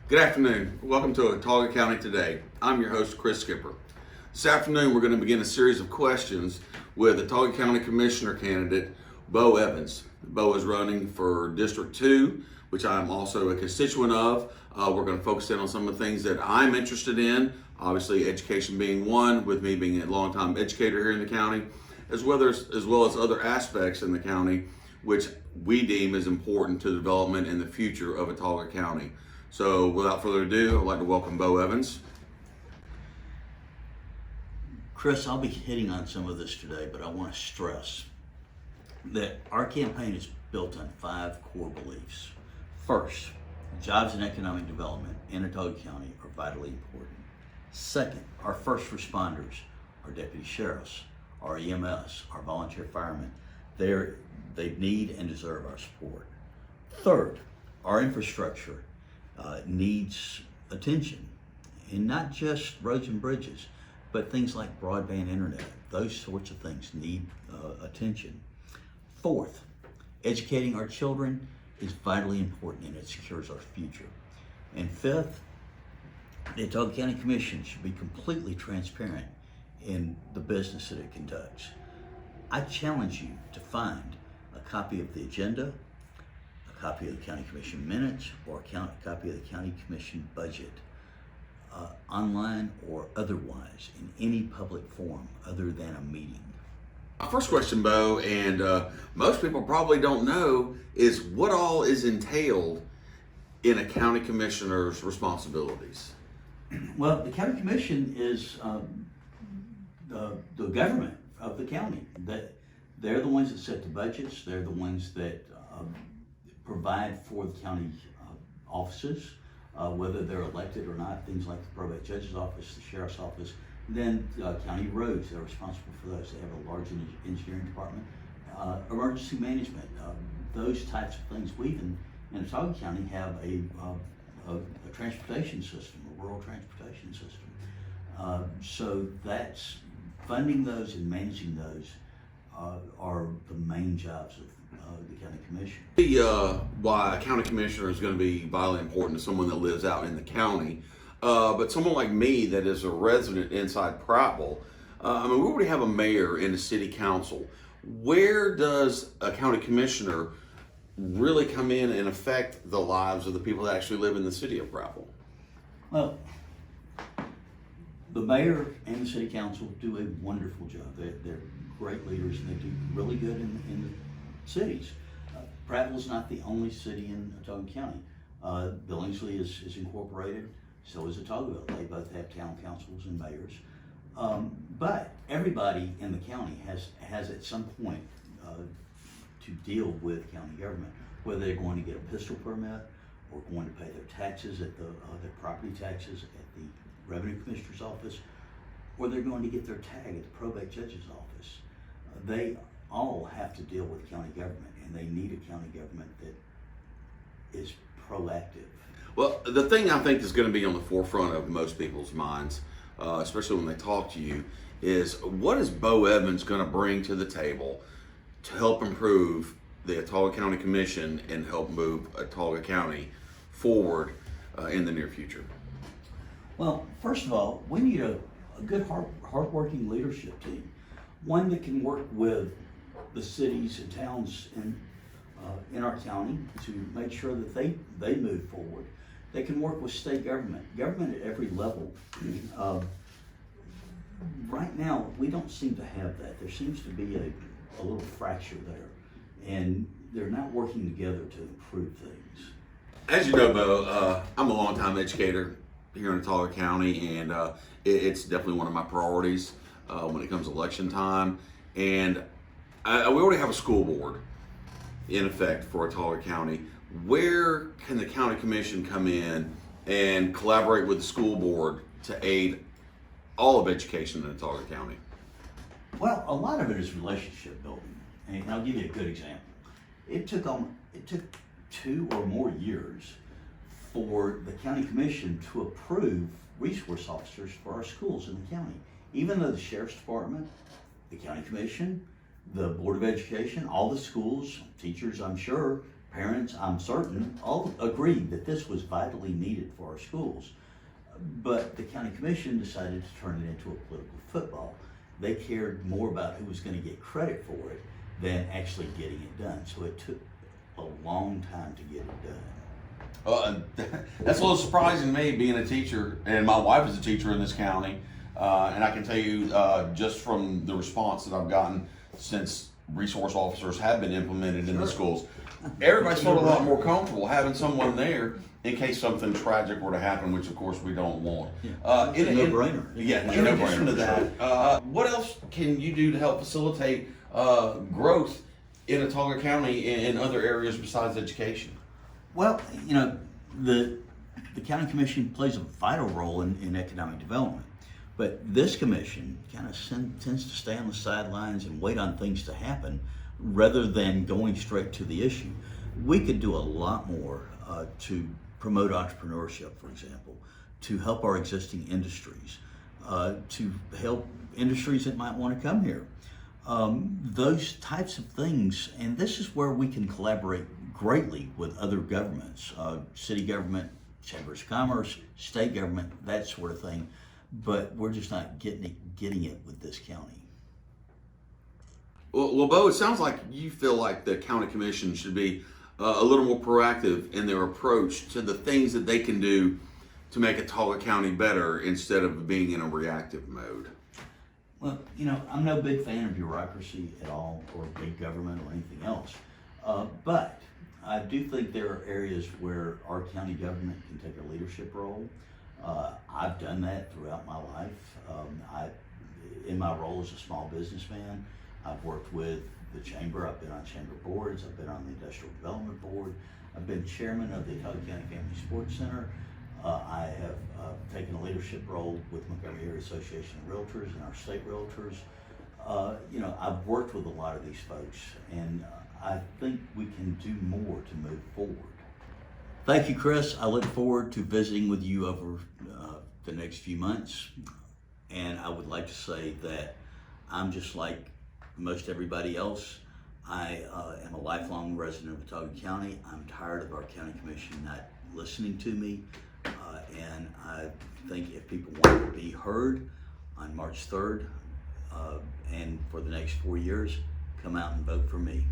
Good afternoon. Welcome to Autauga County Today. I'm your host, Chris Skipper. This afternoon, we're going to begin a series of questions with Autauga County Commissioner candidate Bo Evans. Bo is running for District 2, which I'm also a constituent of. We're going to focus in on some of the things that I'm interested in, obviously education being one, with me being a longtime educator here in the county, as well as other aspects in the county which we deem is important to the development and the future of Autauga County. So without further ado, I'd like to welcome Bo Evans. Chris, I'll be hitting on some of this today, but I want to stress that our campaign is built on 5 core beliefs. First, jobs and economic development in Autauga County are vitally important. Second, our first responders, our deputy sheriffs, our EMS, our volunteer firemen, they need and deserve our support. Third, our infrastructure needs attention, and not just roads and bridges, but things like broadband internet. Those sorts of things need attention. Fourth, educating our children is vitally important, and it secures our future. And fifth, the Autauga County Commission should be completely transparent in the business that it conducts. I challenge you to find a copy of the agenda, a copy of the County Commission minutes, or a copy of the County Commission budget, online or otherwise, in any public forum other than a meeting. My first question, Bo, and most people probably don't know, is what all is entailed in a county commissioner's responsibilities? Well, the county commission is the government of the county. They're the ones that set the budgets. They're the ones that provide for the county offices, whether they're elected or not, things like the probate judge's office, the sheriff's office. Then county roads, they're responsible for those. They have a large engineering department. Emergency management, those types of things. We even in Autauga County have a transportation system, a rural transportation system. So that's funding those and managing those are the main jobs of the county commission. Why a county commissioner is going to be vitally important to someone that lives out in the county, but someone like me that is a resident inside Prattville, we already have a mayor and a city council. Where does a county commissioner really come in and affect the lives of the people that actually live in the city of Prattville? Well, the mayor and the city council do a wonderful job. They're great leaders, and they do really good in the cities. Prattville's not the only city in Autauga County. Billingsley is incorporated, so is Autaugaville. They both have town councils and mayors. But everybody in the county has at some point to deal with county government, whether they're going to get a pistol permit or going to pay their taxes at their property taxes at the revenue commissioner's office, or they're going to get their tag at the probate judge's office. They all have to deal with county government, and they need a county government that is proactive. Well, the thing I think is going to be on the forefront of most people's minds, especially when they talk to you, is what is Bo Evans going to bring to the table to help improve the Autauga County Commission and help move Autauga County forward in the near future? Well, first of all, we need a good, hard-working leadership team, one that can work with the cities and towns in our county to make sure that they move forward. They can work with state government at every level. Right now, we don't seem to have that. There seems to be a little fracture there, and they're not working together to improve things. As you know, Bo, I'm a longtime educator here in Autauga County, and it's definitely one of my priorities when it comes to election time. And we already have a school board in effect for Autauga County. Where can the county commission come in and collaborate with the school board to aid all of education in Autauga County? Well, a lot of it is relationship building, and I'll give you a good example. It took 2 or more years for the county commission to approve resource officers for our schools in the county, even though the sheriff's department, the county commission, the board of education, all the schools, teachers, I'm sure, parents, I'm certain, all agreed that this was vitally needed for our schools. But the county commission decided to turn it into a political football. They cared more about who was going to get credit for it than actually getting it done. So it took a long time to get it done. That's a little surprising to me, being a teacher, and my wife is a teacher in this county. And I can tell you, just from the response that I've gotten since resource officers have been implemented in the schools, everybody's felt a lot more comfortable having someone there in case something tragic were to happen, which of course we don't want. It's a no-brainer. Yeah, in addition to that, what else can you do to help facilitate growth in Autauga County and other areas besides education? Well, you know, the county commission plays a vital role in economic development. But this commission kind of tends to stay on the sidelines and wait on things to happen rather than going straight to the issue. We could do a lot more to promote entrepreneurship, for example, to help our existing industries, to help industries that might want to come here. Those types of things, and this is where we can collaborate greatly with other governments, city government, chambers of commerce, state government, that sort of thing. But we're just not getting it with this county. Well, Bo, it sounds like you feel like the county commission should be a little more proactive in their approach to the things that they can do to make Autauga County better instead of being in a reactive mode. Well, you know, I'm no big fan of bureaucracy at all, or big government or anything else. But I do think there are areas where our county government can take a leadership role. I've done that throughout my life. In my role as a small businessman, I've worked with the chamber. I've been on chamber boards. I've been on the industrial development board. I've been chairman of the Autauga County Family Sports Center. I have taken a leadership role with Montgomery Area Association of Realtors and our state realtors. You know, I've worked with a lot of these folks, and I think we can do more to move forward. Thank you, Chris. I look forward to visiting with you over the next few months. And I would like to say that I'm just like most everybody else. I am a lifelong resident of Autauga County. I'm tired of our county commission not listening to me. And I think if people want to be heard on March 3rd and for the next 4 years, come out and vote for me.